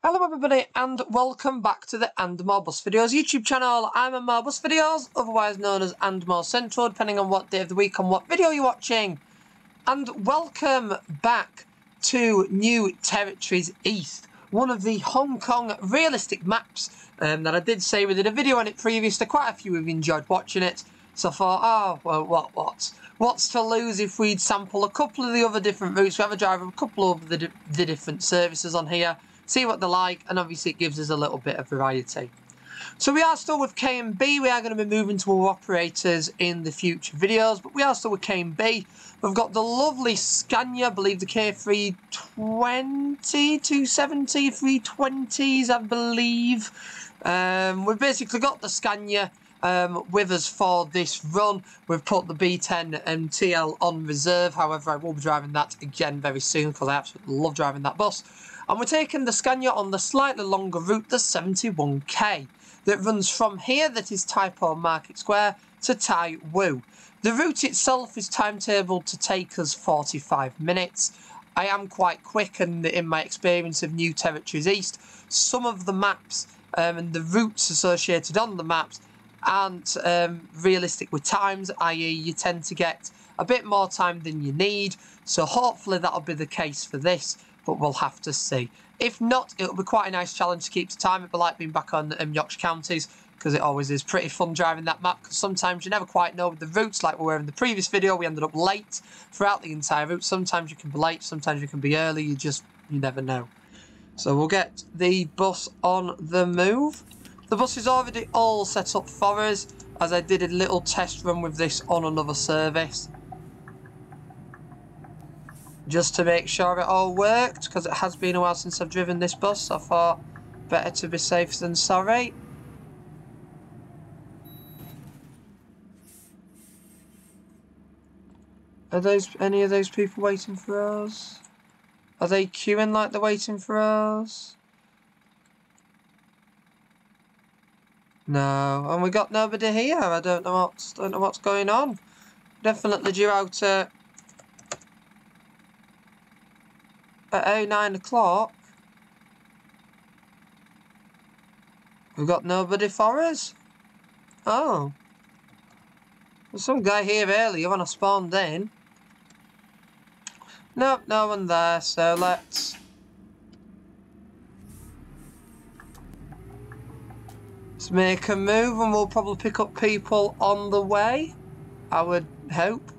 Hello everybody and welcome back to the And More Bus Videos YouTube channel. I'm And More Bus Videos, otherwise known as And More Central, depending on what day of the week and what video you're watching. And welcome back to New Territories East, one of the Hong Kong realistic maps that I did say we did a video on it previously. Quite a few of you enjoyed watching it, so I thought, oh, well, what's to lose if we'd sample a couple of the other different routes. We have a drive of a couple of the different services on here, see what they're like, and obviously it gives us a little bit of variety. So we are still with KMB. We are going to be moving to our operators in the future videos, but we are still with KMB. We've got the lovely Scania, I believe the K310, 270, 320s, I believe. We've basically got the Scania with us for this run. We've put the B10 TL on reserve. However, I will be driving that again very soon because I absolutely love driving that bus. And we're taking the Scania on the slightly longer route, the 71K, that runs from here, that is Tai Po Market Square, to Tai Wu. The route itself is timetabled to take us 45 minutes. I am quite quick, and in my experience of New Territories East, some of the maps and the routes associated on the maps aren't realistic with times, i.e. you tend to get a bit more time than you need. So hopefully that'll be the case for this, but we'll have to see. If not, it'll be quite a nice challenge to keep to time. It'll be like being back on Yorkshire counties, because it always is pretty fun driving that map, because sometimes you never quite know the routes. Like we were in the previous video, we ended up late throughout the entire route. Sometimes you can be late, sometimes you can be early, you never know. So we'll get the bus on the move. The bus is already all set up for us, as I did a little test run with this on another service, just to make sure it all worked, because it has been a while since I've driven this bus, so I thought better to be safe than sorry. Are any of those people waiting for us? Are they queuing like they're waiting for us? No, and we got nobody here. I don't know what's going on. Definitely due out at 9 o'clock. We've got nobody for us. Oh. There's some guy here earlier when I spawned in. Nope, no one there, so let's make a move, and we'll probably pick up people on the way, I would hope.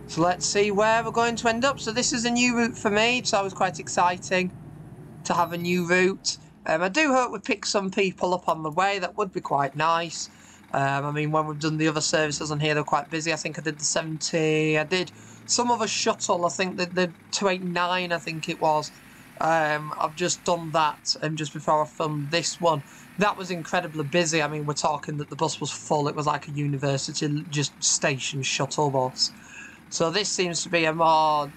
So let's see where we're going to end up. So this is a new route for me, so it was quite exciting to have a new route. I do hope we pick some people up on the way. That would be quite nice. I mean, when we've done the other services on here, they're quite busy. I think I did the 70. I did some other shuttle. I think the 289, I think it was. I've just done that just before I filmed this one. That was incredibly busy. I mean, we're talking that the bus was full. It was like a university just station shuttle bus. So this seems to be a more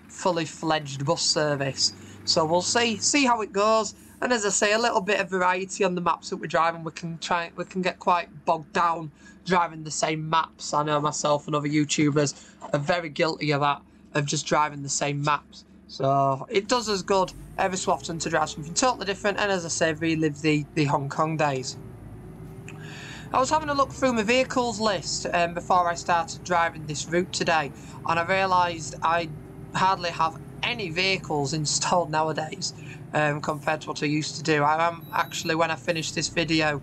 fully fledged bus service. So we'll see how it goes. And as I say, a little bit of variety on the maps that we're driving. We can get quite bogged down driving the same maps. I know myself and other YouTubers are very guilty of that, of just driving the same maps. So it does us good every so often to drive something totally different, and as I say, relive the Hong Kong days. I was having a look through my vehicles list before I started driving this route today, and I realised I hardly have any vehicles installed nowadays compared to what I used to do. I am actually, when I finish this video,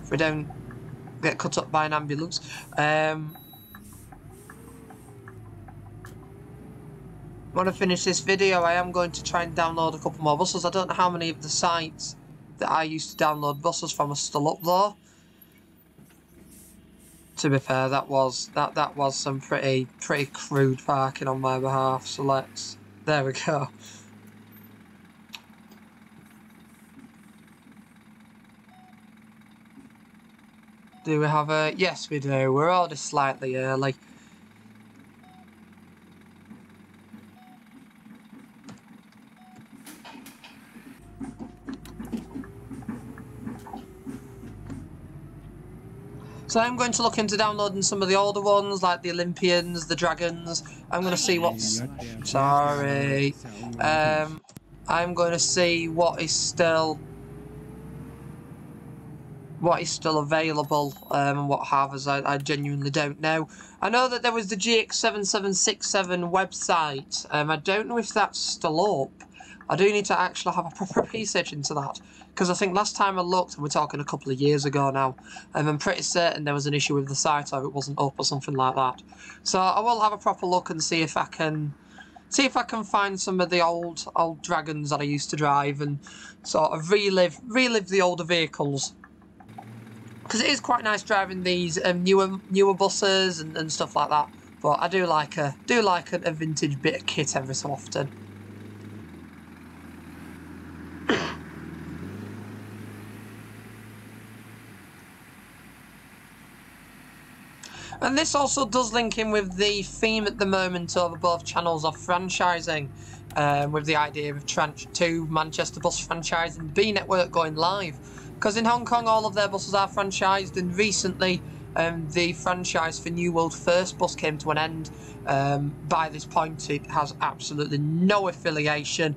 if we don't get cut up by an ambulance, when I finish this video, I am going to try and download a couple more buses. I don't know how many of the sites that I used to download buses from are still up though. To be fair, that was some pretty crude parking on my behalf. So there we go. Do we have a... Yes, we do. We're already slightly early. So I'm going to look into downloading some of the older ones, like the Olympians, the Dragons. I'm going to see what's... Sorry. I'm going to see what is still available and what have, as I genuinely don't know. I know that there was the GX7767 website. I don't know if that's still up. I do need to actually have a proper research into that, because I think last time I looked, and we're talking a couple of years ago now, I'm pretty certain there was an issue with the site, or it wasn't up or something like that. So I will have a proper look and see if I can find some of the old Dragons that I used to drive and sort of relive the older vehicles. Because it is quite nice driving these newer buses and stuff like that. But I do like a vintage bit of kit every so often. And this also does link in with the theme at the moment over both channels of franchising, with the idea of Tranche 2 Manchester bus franchise and B Network going live. Because in Hong Kong, all of their buses are franchised, and recently the franchise for New World First Bus came to an end. By this point, it has absolutely no affiliation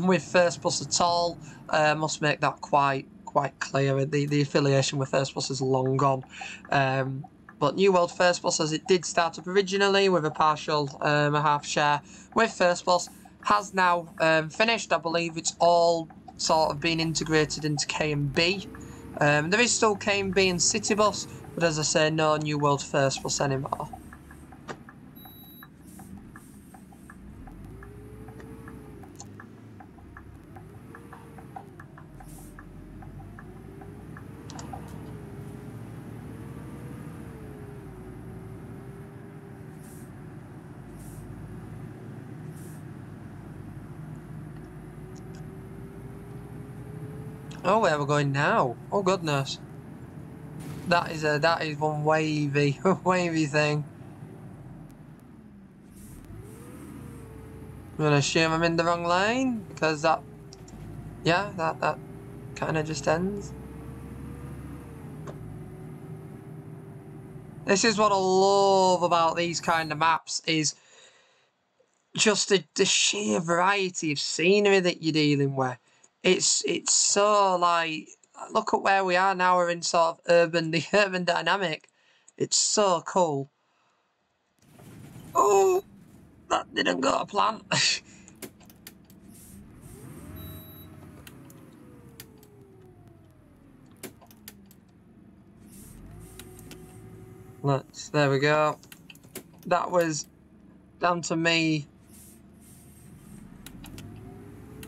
with First Bus at all. Must make that quite clear. The affiliation with First Bus is long gone. But New World First Bus, as it did start up originally with a partial a half share with First Bus, has now finished. I believe it's all sort of been integrated into KMB. There is still KMB and City Bus, but as I say, no New World First Bus anymore. Oh, where are we going now? Oh goodness, that is one wavy thing. I'm gonna assume I'm in the wrong lane because that kind of just ends. This is what I love about these kind of maps, is just the sheer variety of scenery that you're dealing with. It's so, like, look at where we are now. We're in sort of the urban dynamic. It's so cool. Oh, that didn't go to plan. There we go. That was down to me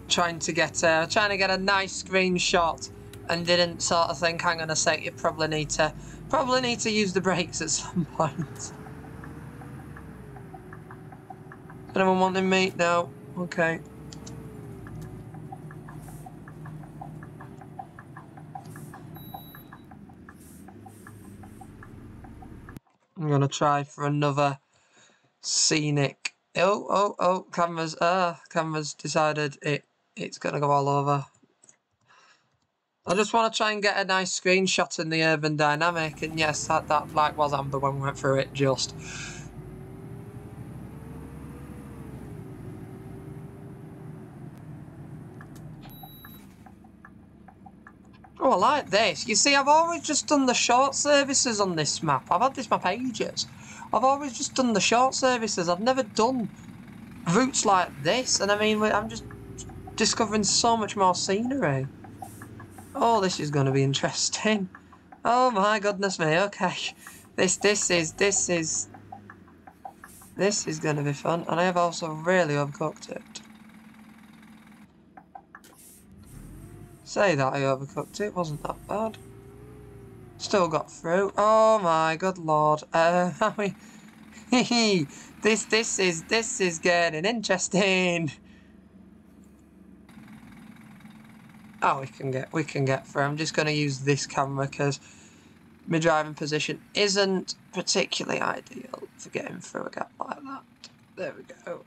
trying to get a nice screenshot and didn't sort of think, hang on a sec, you probably need to use the brakes at some point. Anyone wanting me? No. Okay. I'm gonna try for another scenic. Oh! Camera's decided it's gonna go all over. I just want to try and get a nice screenshot in the urban dynamic, and yes, that like was amber when we went through it just. Oh, I like this. You see, I've always just done the short services on this map. I've had this map ages. I've always just done the short services. I've never done routes like this, and I mean, I'm just discovering so much more scenery. Oh, this is going to be interesting. Oh my goodness me. Okay, this is going to be fun, and I have also really overcooked it. Say that I overcooked it. Wasn't that bad. Still got through. Oh my good lord. This is getting interesting. Oh, we can get through. I'm just going to use this camera because my driving position isn't particularly ideal for getting through a gap like that. There we go.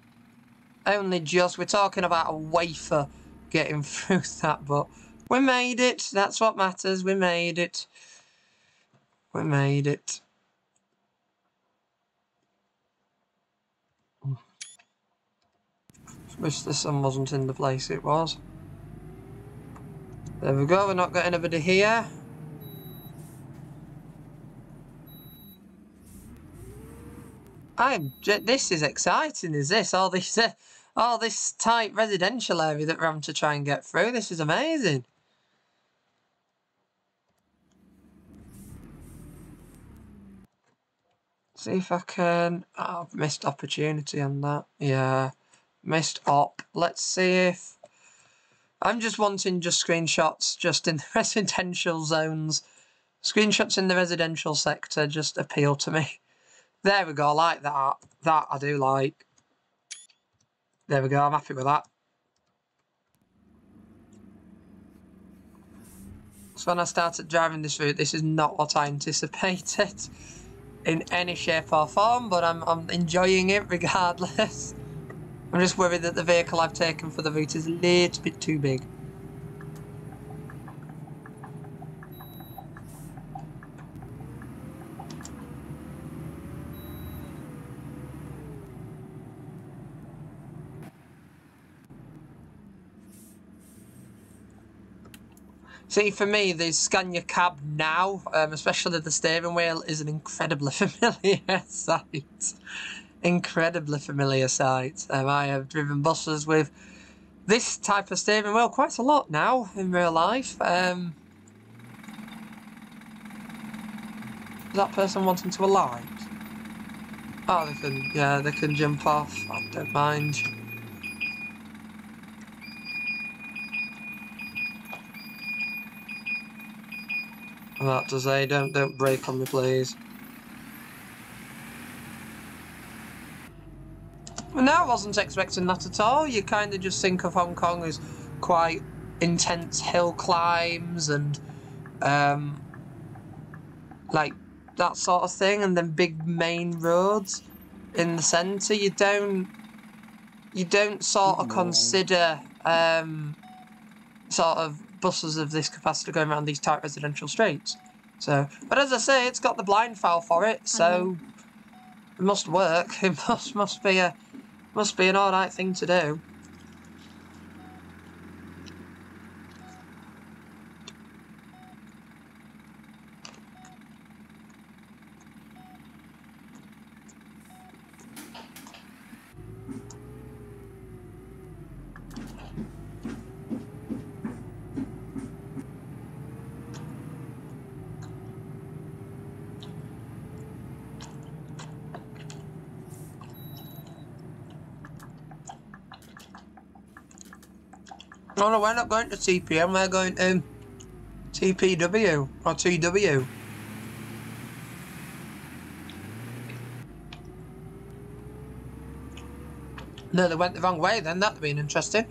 Only just, we're talking about a wafer getting through that, but we made it. That's what matters. We made it. We made it. Wish the sun wasn't in the place it was. There we go. We're not got anybody here. This is exciting, is this? All this tight residential area that we're having to try and get through. This is amazing. See if I can... Oh, missed opportunity on that. Yeah, missed op. Let's see if... I'm just wanting just screenshots just in the residential zones. Screenshots in the residential sector just appeal to me. There we go, I like that. That I do like. There we go, I'm happy with that. So when I started driving this route, this is not what I anticipated in any shape or form, but I'm enjoying it regardless. I'm just worried that the vehicle I've taken for the route is a little bit too big. See, for me, the Scania cab now, especially the steering wheel, is an incredibly familiar sight. Incredibly familiar sight. I have driven buses with this type of steering wheel quite a lot now in real life. Is that person wanting to alight? Oh, they can jump off. I don't mind. That to say, don't brake on me, please. No, I wasn't expecting that at all. You kind of just think of Hong Kong as quite intense hill climbs and like that sort of thing, and then big main roads in the centre. You don't sort of consider sort of buses of this capacity going around these tight residential streets. So, but as I say, it's got the blind file for it, so it must work. It must be an alright thing to do. Oh no, we're not going to TPM, we're going to TPW or TW. No, they went the wrong way then, that'd been interesting.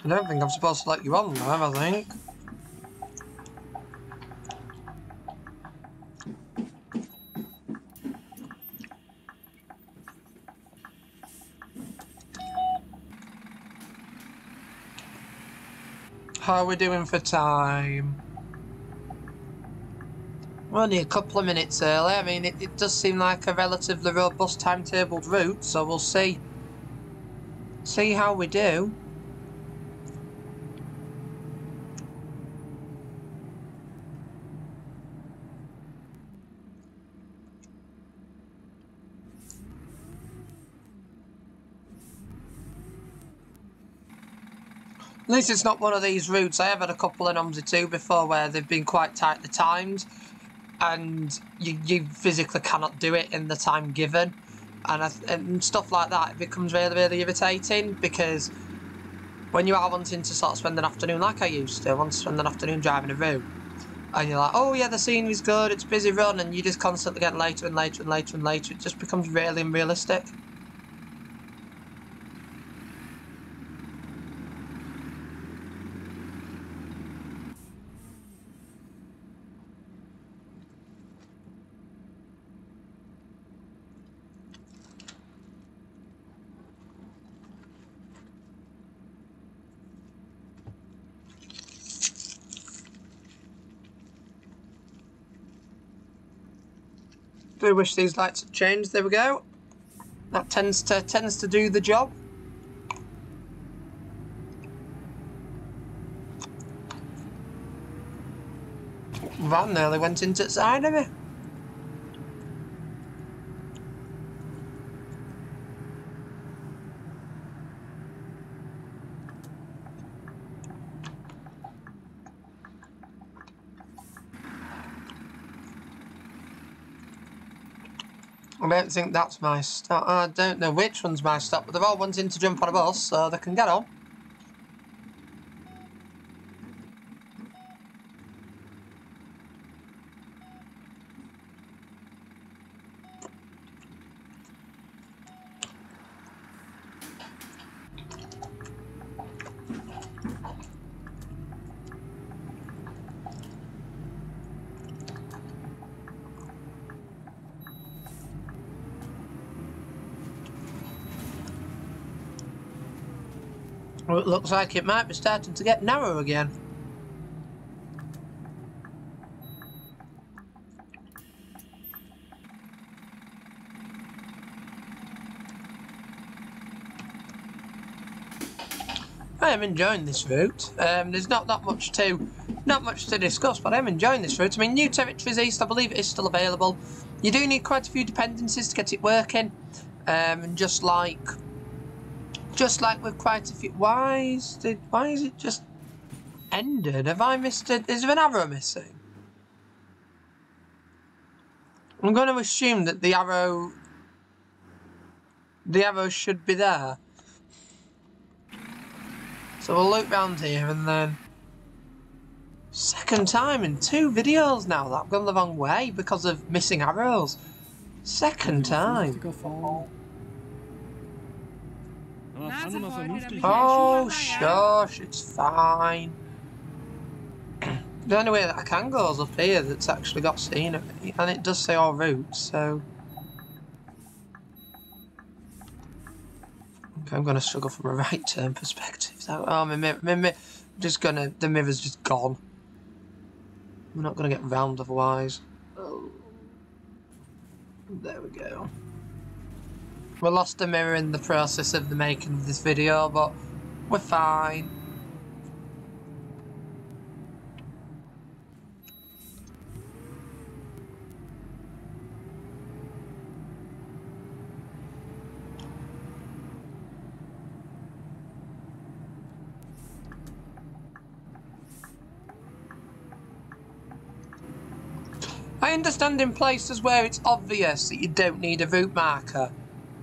I don't think I'm supposed to let you on there, I think. How are we doing for time? We're only a couple of minutes early. I mean, it does seem like a relatively robust timetabled route, so we'll see how we do. At least it's not one of these routes. I have had a couple in OMSI 2 before where they've been quite tightly timed and you physically cannot do it in the time given. And stuff like that, it becomes really, really irritating because when you are wanting to sort of spend an afternoon like I used to, want to spend an afternoon driving a route, and you're like, oh yeah, the scenery's good, it's busy run, and you just constantly get later and later and later and later. It just becomes really unrealistic. Do wish these lights had changed. There we go. That tends to do the job. Van nearly went into the side of me. I don't think that's my stop. I don't know which one's my stop, but they're all wanting to jump on a bus, so they can get on. Well, it looks like it might be starting to get narrow again. I am enjoying this route. There's not much to discuss, but I am enjoying this route. I mean, New Territories East, I believe it is still available. You do need quite a few dependencies to get it working, and just like with quite a few. Why is it just ended? Have I missed it? Is there an arrow missing? I'm going to assume that the arrow should be there. So we'll loop round here and then... Second time in 2 videos now that I've gone the wrong way because of missing arrows. Second time. Oh, shush, it's fine. The only way that I can go is up here that's actually got scenery, and it does say all routes, so... Okay, I'm going to struggle from a right turn perspective. Oh, the mirror's just gone. We're not going to get round otherwise. Oh. There we go. We lost a mirror in the process of the making of this video, but we're fine. I understand in places where it's obvious that you don't need a route marker.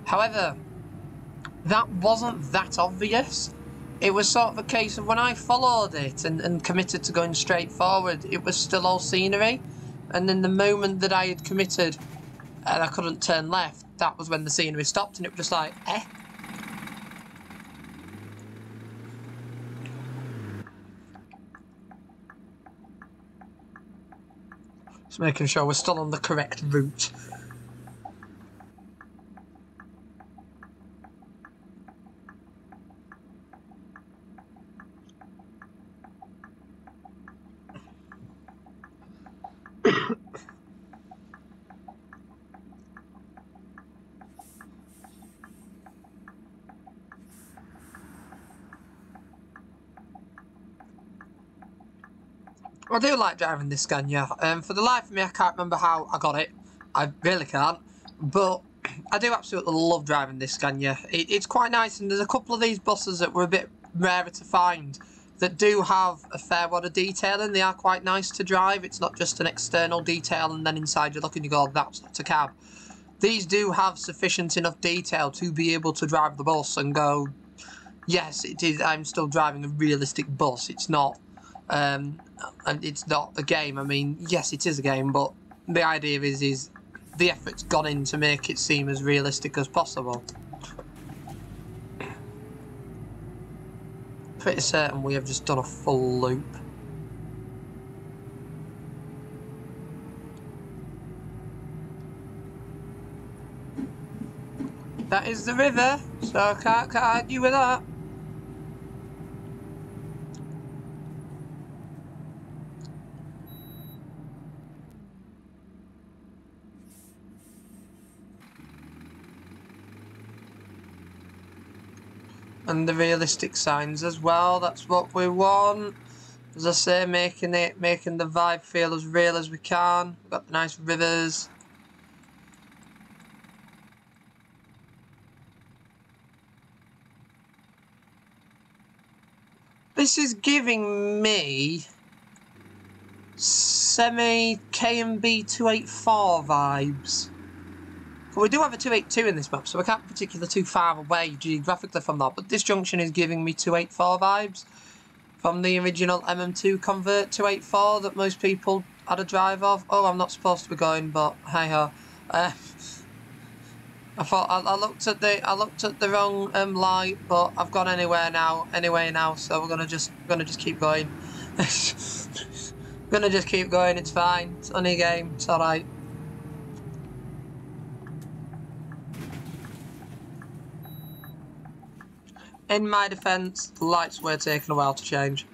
However, that wasn't that obvious. It was sort of a case of when I followed it and committed to going straight forward, it was still all scenery. And then the moment that I had committed and I couldn't turn left, that was when the scenery stopped, and it was just like, eh? Just making sure we're still on the correct route. I do like driving this Scania. For the life of me, I can't remember how I got it. I really can't. But I do absolutely love driving this Scania. It's quite nice, and there's a couple of these buses that were a bit rarer to find that do have a fair lot of detailing. They are quite nice to drive. It's not just an external detail and then inside you look and you go, that's not a cab. These do have sufficient enough detail to be able to drive the bus and go, yes, it is. I'm still driving a realistic bus. It's not And it's not a game. I mean, yes, it is a game, but the idea is the effort's gone in to make it seem as realistic as possible. Pretty certain we have just done a full loop. That is the river, so I can't argue with that. And the realistic signs as well, that's what we want. As I say, making the vibe feel as real as we can. We've got the nice rivers. This is giving me semi KMB 284 vibes. But we do have a 282 in this map, so we can't be particularly too far away geographically from that. But this junction is giving me 284 vibes from the original MM2 Convert 284 that most people had a drive of. Oh, I'm not supposed to be going, but hey ho. I thought I looked at the wrong light, but I've gone anyway now, so we're gonna just keep going. Gonna just keep going. It's fine. It's only a game. It's all right. In my defence, the lights were taking a while to change.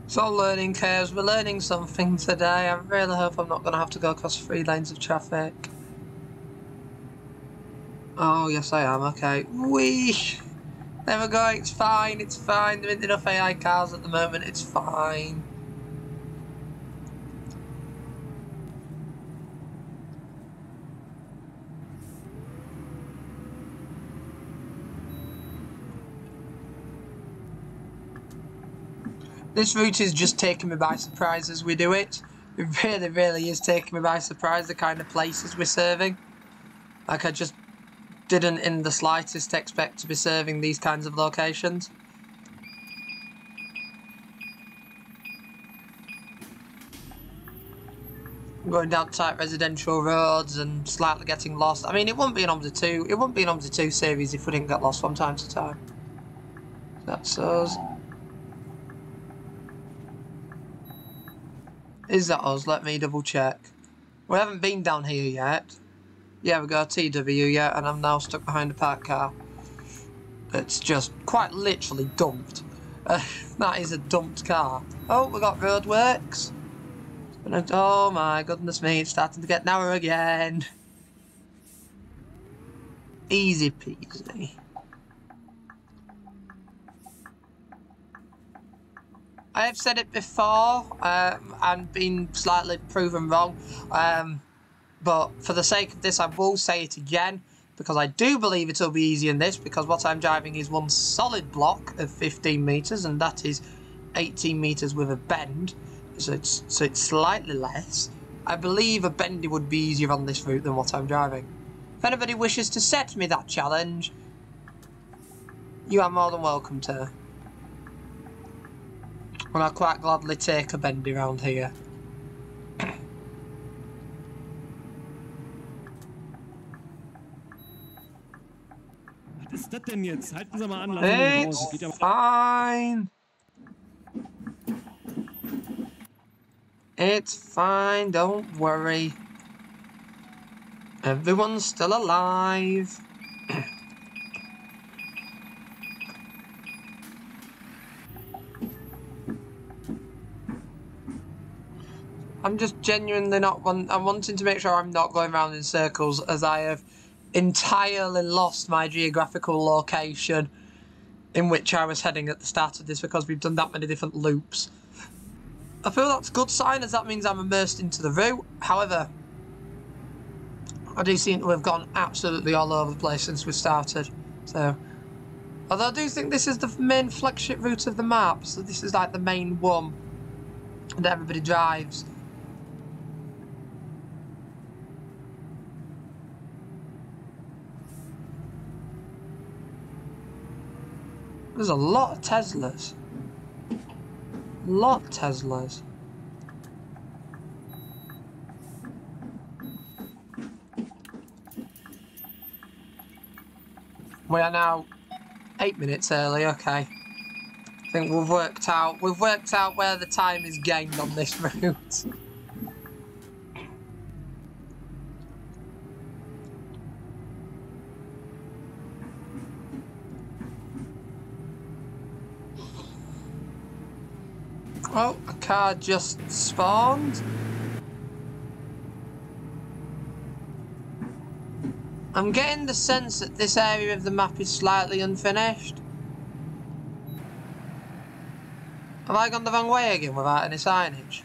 It's all learning curves. We're learning something today. I really hope I'm not going to have to go across 3 lanes of traffic. Oh, yes I am. Okay. Whee! There we go. It's fine. It's fine. There isn't enough AI cars at the moment. It's fine. This route is just taking me by surprise as we do it. It really, really is taking me by surprise, the kind of places we're serving. Like, I just didn't in the slightest expect to be serving these kinds of locations. Going down tight residential roads and slightly getting lost. I mean, it wouldn't be an OMSI 2. It wouldn't be an OMSI 2 series if we didn't get lost from time to time. That's us. Is that us? Let me double check. We haven't been down here yet. Yeah, we got a TW yet, and I'm now stuck behind a parked car. It's just quite literally dumped. That is a dumped car. Oh, we got roadworks. Oh my goodness me, it's starting to get narrow again. Easy peasy. I have said it before, and been slightly proven wrong, but for the sake of this I will say it again, because I do believe it will be easy in this, because what I'm driving is one solid block of 15 metres, and that is 18 metres with a bend, so it's slightly less. I believe a bendy would be easier on this route than what I'm driving. If anybody wishes to set me that challenge, you are more than welcome to. And I'll quite gladly take a bendy round here. Was ist das denn jetzt? Halten Sie mal an, It's fine. It's fine, don't worry. Everyone's still alive. I'm just genuinely not I'm wanting to make sure I'm not going around in circles, as I have entirely lost my geographical location in which I was heading at the start of this, because we've done that many different loops. I feel that's a good sign, as that means I'm immersed into the route. However, I do seem to have gone absolutely all over the place since we started. So, although I do think this is the main flagship route of the map, so this is like the main one that everybody drives. There's a lot of Teslas. A lot of Teslas. We are now 8 minutes early, okay. I think we've worked out where the time is gained on this route. Oh, a car just spawned. I'm getting the sense that this area of the map is slightly unfinished. Have I gone the wrong way again without any signage?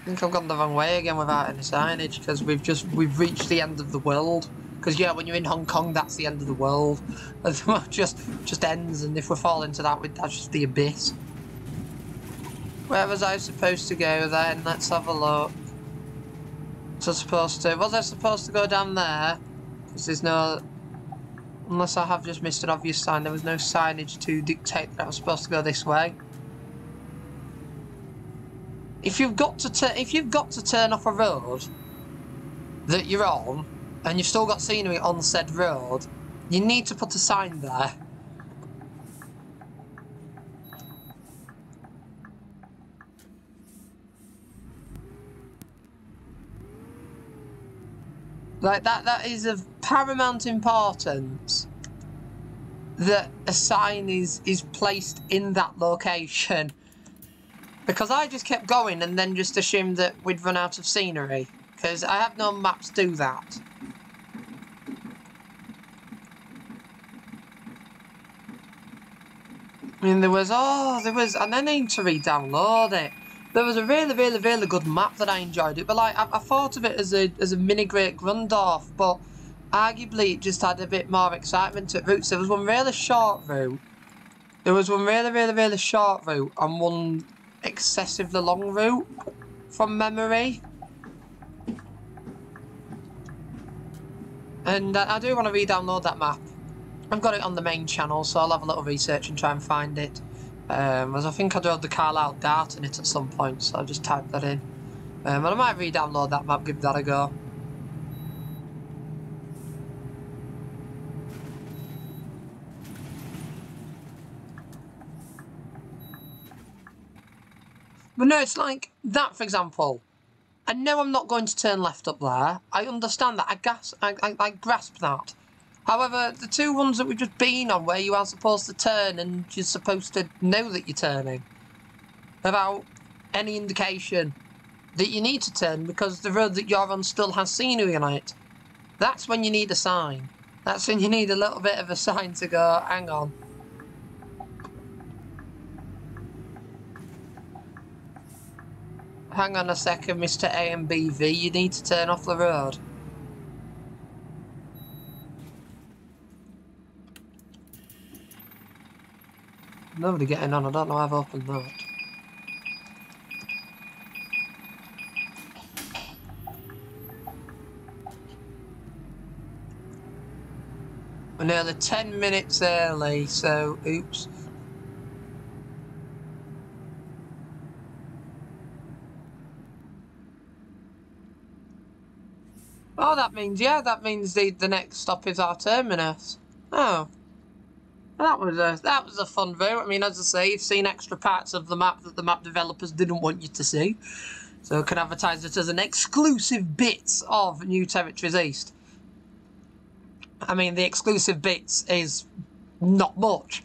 I think I've gone the wrong way again without any signage because we've reached the end of the world. Because yeah, when you're in Hong Kong, that's the end of the world. It just ends, and if we fall into that, that's just the abyss. Where was I supposed to go then? Let's have a look. Was I supposed to go down there? Because there's no... Unless I have just missed an obvious sign, there was no signage to dictate that I was supposed to go this way. If you've got to turn off a road that you're on, and you've still got scenery on said road, you need to put a sign there. Like that is of paramount importance that a sign is placed in that location. Because I just kept going and then just assumed that we'd run out of scenery. Because I have no maps do that. I mean, there was, and I need to re-download it. There was a really good map that I enjoyed it, but like, I thought of it as a mini Great Grundorf, but arguably it just had a bit more excitement to it. Routes. There was one really short route. There was one really short route and one excessively long route from memory. And I do want to re-download that map. I've got it on the main channel, so I'll have a little research and try and find it. As I think I drove the Carlisle Dart in it at some point, so I'll just type that in. And I might re-download that map, give that a go. But no, it's like that, for example. I know I'm not going to turn left up there. I understand that. I grasp that. However, the two ones that we've just been on, where you are supposed to turn and you're supposed to know that you're turning, without any indication that you need to turn because the road that you're on still has scenery on it, that's when you need a sign. That's when you need a little bit of a sign to go, hang on. Hang on a second, Mr. AMBV, you need to turn off the road. Nobody getting on, I don't know how I've opened that. We're nearly 10 minutes early, so oops. Oh, that means the next stop is our terminus. Oh. That was a fun route. I mean, as I say, you've seen extra parts of the map that the map developers didn't want you to see. So I can advertise it as an exclusive bit of New Territories East. I mean, the exclusive bits is not much.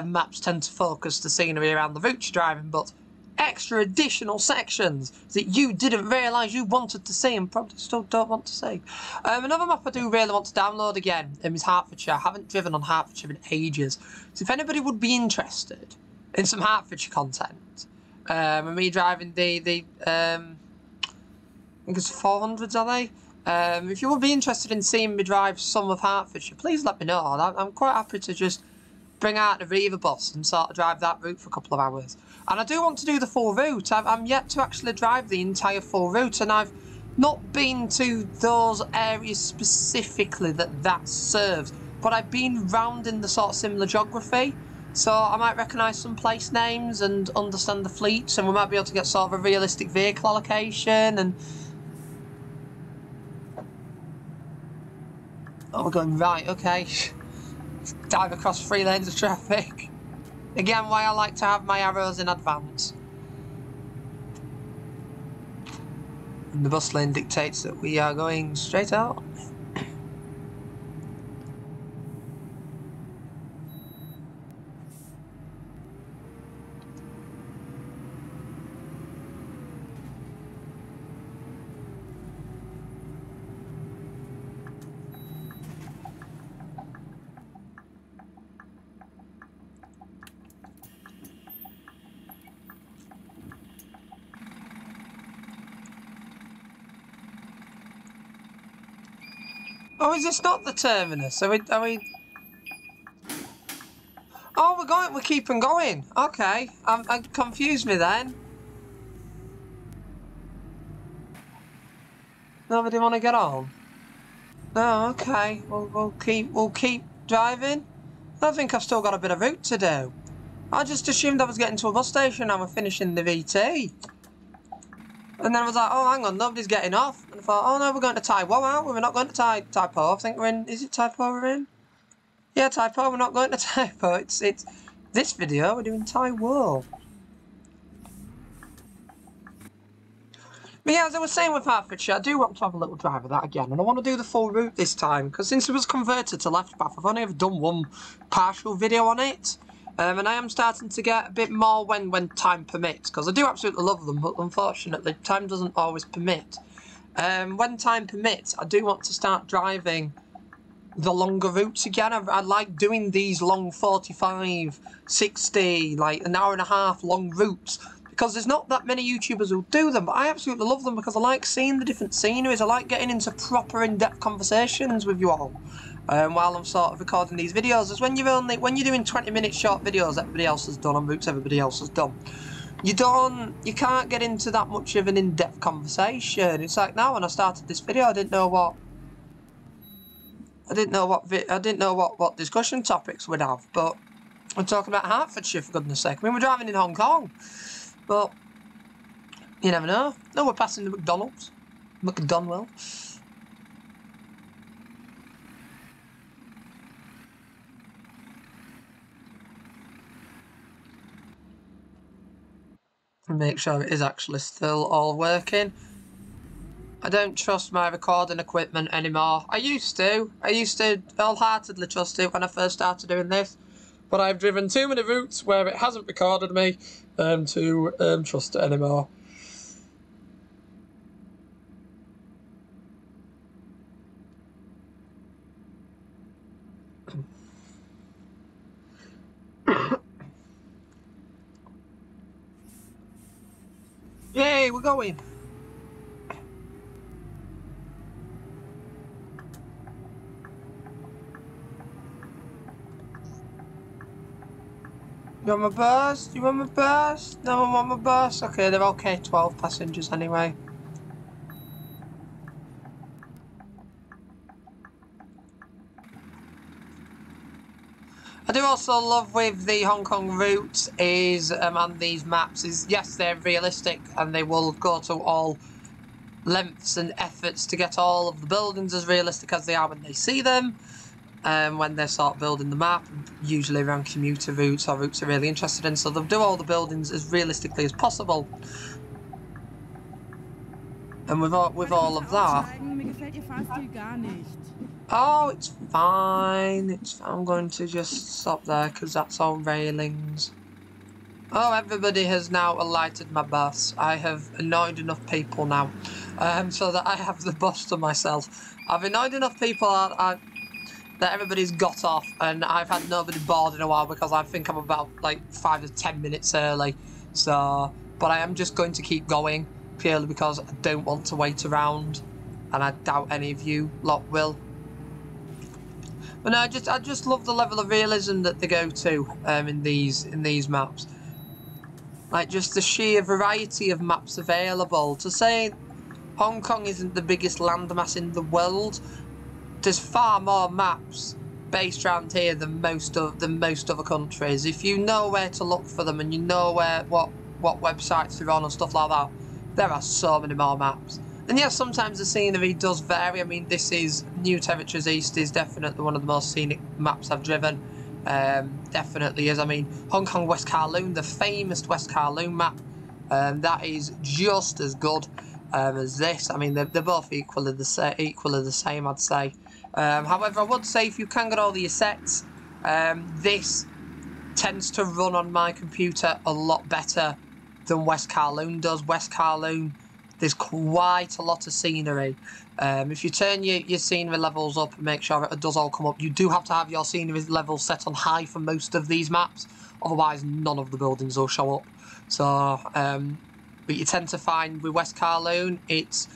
Maps tend to focus the scenery around the route you're driving, but extra additional sections that you didn't realise you wanted to see and probably still don't want to see. Another map I do really want to download again is Hertfordshire. I haven't driven on Hertfordshire in ages. So if anybody would be interested in some Hertfordshire content, and me driving the think it's 400s, are they? If you would be interested in seeing me drive some of Hertfordshire, please let me know. I'm quite happy to just bring out the Riva bus and sort of drive that route for a couple of hours. And I do want to do the full route. I'm yet to actually drive the entire full route, and I've not been to those areas specifically that serves, but I've been round in the sort of similar geography, so I might recognise some place names and understand the fleets, and we might be able to get sort of a realistic vehicle allocation. And oh, we're going right, okay. Dive across 3 lanes of traffic. Again, why I like to have my arrows in advance. And the bus lane dictates that we are going straight out. Oh, is this not the terminus? Are we... Oh, we're keeping going. Okay, I'm confused me then. Nobody want to get on? No, okay. We'll keep driving. I think I've still got a bit of route to do. I just assumed I was getting to a bus station and we're finishing the VT. And then I was like, oh, hang on, nobody's getting off. And I thought, oh no, we're going to Taiwo, aren't we? We're not going to Taipo. I think we're in, is it Taipo we're in? Yeah, Taipo, we're not going to Taipo. It's this video, we're doing Taiwo. But yeah, as I was saying with Hertfordshire, I do want to have a little drive of that again. And I want to do the full route this time, because since it was converted to left path, I've only ever done one partial video on it. And I am starting to get a bit more when time permits, because I do absolutely love them, but unfortunately time doesn't always permit. When time permits, I do want to start driving the longer routes again. I like doing these long 45, 60, like an hour and a half long routes, because there's not that many YouTubers who do them, but I absolutely love them because I like seeing the different sceneries. I like getting into proper in-depth conversations with you all. While I'm sort of recording these videos, is when you're doing 20-minute short videos that everybody else has done on routes everybody else has done, you can't get into that much of an in-depth conversation. It's like now when I started this video, I didn't know what discussion topics we'd have, but we're talking about Hertfordshire for goodness sake. I mean, we're driving in Hong Kong, but you never know. No, we're passing the McDonwell. Make sure it is actually still all working. I don't trust my recording equipment anymore. I used to wholeheartedly trust it when I first started doing this, but I've driven too many routes where it hasn't recorded me to trust it anymore. Yay, we're going. You want my bus? You want my bus? No one want my bus? Okay, they're okay, 12 passengers anyway. I do also love with the Hong Kong route is, and these maps is, yes, they're realistic and they will go to all lengths and efforts to get all of the buildings as realistic as they are when they see them. When they're sort of building the map, usually around commuter routes or routes they're really interested in, so they'll do all the buildings as realistically as possible. And with all of that... Oh, it's fine. I'm going to just stop there because that's all railings. Oh, everybody has now alighted my bus. I have annoyed enough people now, so that I have the bus to myself. I've annoyed enough people that everybody's got off, and I've had nobody board in a while because I think I'm about like 5 to 10 minutes early. So, but I am just going to keep going. purely because I don't want to wait around, and I doubt any of you lot will. But no, I just love the level of realism that they go to in these maps. Like, just the sheer variety of maps available. To say Hong Kong isn't the biggest landmass in the world, there's far more maps based around here than most other countries. If you know where to look for them and you know what websites they're on and stuff like that, there are so many more maps. And yes, sometimes the scenery does vary. I mean, this is New Territories East is definitely one of the most scenic maps I've driven. Definitely is. I mean, Hong Kong West Kowloon, the famous West Kowloon map, that is just as good as this. I mean, they're both equally the same, I'd say. However, I would say if you can get all the assets, this tends to run on my computer a lot better than West Kowloon does. West Kowloon, there's quite a lot of scenery. If you turn your scenery levels up and make sure it does all come up, you do have to have your scenery levels set on high for most of these maps. Otherwise, none of the buildings will show up. So, but you tend to find with West Kowloon, it's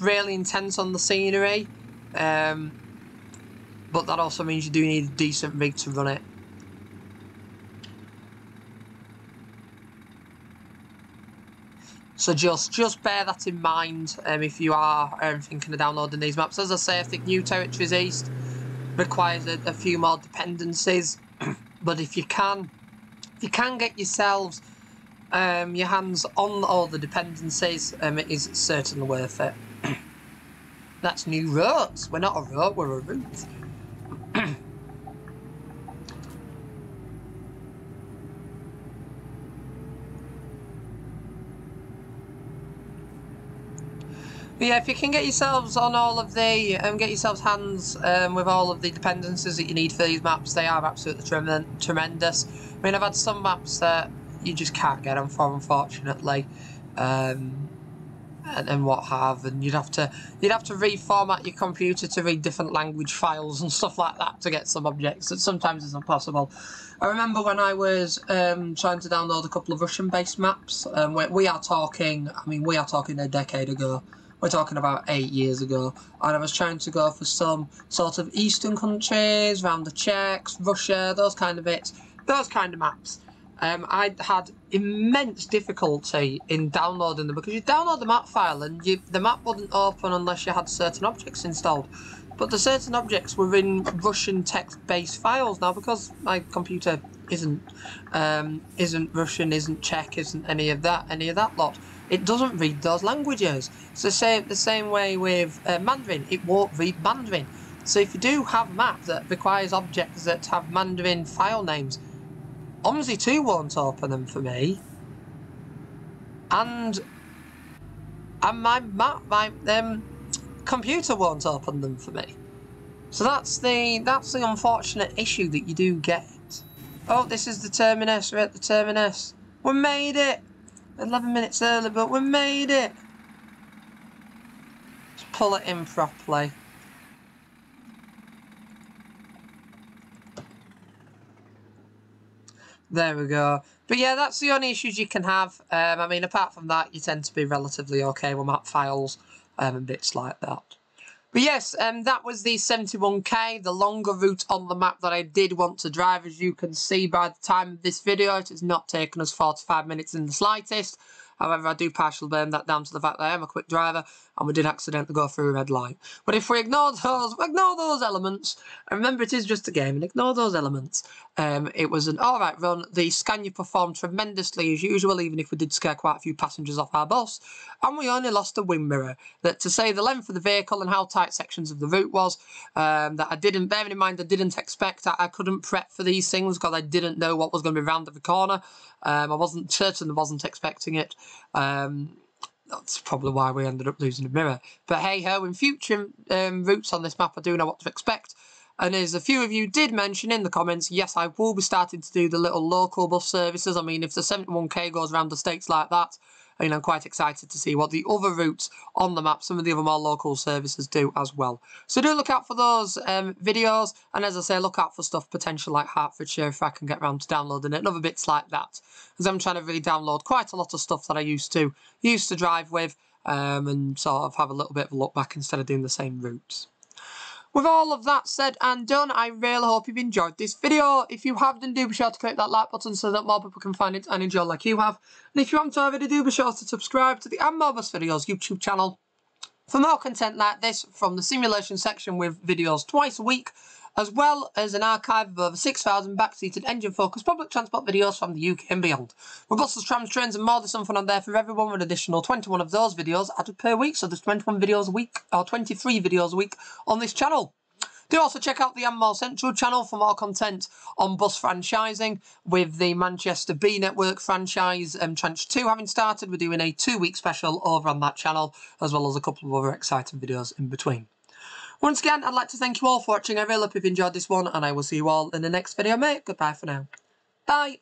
really intense on the scenery. But that also means you do need a decent rig to run it. So just bear that in mind if you are thinking of downloading these maps. As I say, I think New Territories East requires a few more dependencies, but if you can get yourselves your hands on all the dependencies, it is certainly worth it. That's new routes. We're not a road, we're a route. But yeah, if you can get yourselves on all of the, get yourselves hands with all of the dependencies that you need for these maps, they are absolutely tremendous. I mean, I've had some maps that you just can't get them for, unfortunately, and what have, and you'd have to reformat your computer to read different language files and stuff like that to get some objects that sometimes isn't possible. I remember when I was trying to download a couple of Russian-based maps. We are talking a decade ago. We're talking about 8 years ago, and I was trying to go for some sort of Eastern countries, around the Czechs, Russia, those kind of bits, those kind of maps. I had immense difficulty in downloading them because you download the map file and the map wouldn't open unless you had certain objects installed. But the certain objects were in Russian text-based files. Now, because my computer isn't Russian, isn't Czech, isn't any of that lot, it doesn't read those languages. It's the same way with Mandarin. It won't read Mandarin. So if you do have a map that requires objects that have Mandarin file names, OMSI 2 won't open them for me, and my computer won't open them for me. So that's the unfortunate issue that you do get. Oh, this is the terminus. We're at the terminus. We made it. 11 minutes early, but we made it. Let's pull it in properly. There we go. But yeah, that's the only issues you can have. I mean, apart from that, you tend to be relatively okay with map files and bits like that. But yes, that was the 71k, the longer route on the map that I did want to drive. As you can see by the time of this video, it has not taken us 45 minutes in the slightest. However, I do partially blame that down to the fact that I am a quick driver and we did accidentally go through a red light. But if we ignore those elements, and remember it is just a game, and ignore those elements, it was an alright run. The Scania performed tremendously as usual, even if we did scare quite a few passengers off our bus, and we only lost a wing mirror. That, to say the length of the vehicle and how tight sections of the route was, that I didn't, bearing in mind I didn't expect, I couldn't prep for these things because I didn't know what was going to be round every corner. I certainly wasn't expecting it. That's probably why we ended up losing a mirror. But hey ho, in future routes on this map, I do know what to expect. And as a few of you did mention in the comments, yes, I will be starting to do the little local bus services. I mean, if the 71k goes around the states like that, I'm quite excited to see what the other routes on the map, some of the other more local services do as well. So do look out for those videos, and as I say, look out for stuff potential like Hertfordshire if I can get around to downloading it, and other bits like that, because I'm trying to really download quite a lot of stuff that I used to drive with, and sort of have a little bit of a look back instead of doing the same routes. With all of that said and done, I really hope you've enjoyed this video. If you have, then do be sure to click that like button so that more people can find it and enjoy like you have. And if you haven't already, do be sure to subscribe to the Bus Videos YouTube channel for more content like this from the simulation section with videos twice a week, as well as an archive of over 6,000 backseated engine-focused public transport videos from the UK and beyond. With buses, trams, trains and more, there's something on there for everyone, with an additional 21 of those videos added per week, so there's 21 videos a week, or 23 videos a week on this channel. Do also check out the More Central channel for more content on bus franchising, with the Manchester B Network franchise Tranche 2 having started. We're doing a 2-week special over on that channel, as well as a couple of other exciting videos in between. Once again, I'd like to thank you all for watching. I really hope you've enjoyed this one, and I will see you all in the next video, mate. Goodbye for now. Bye.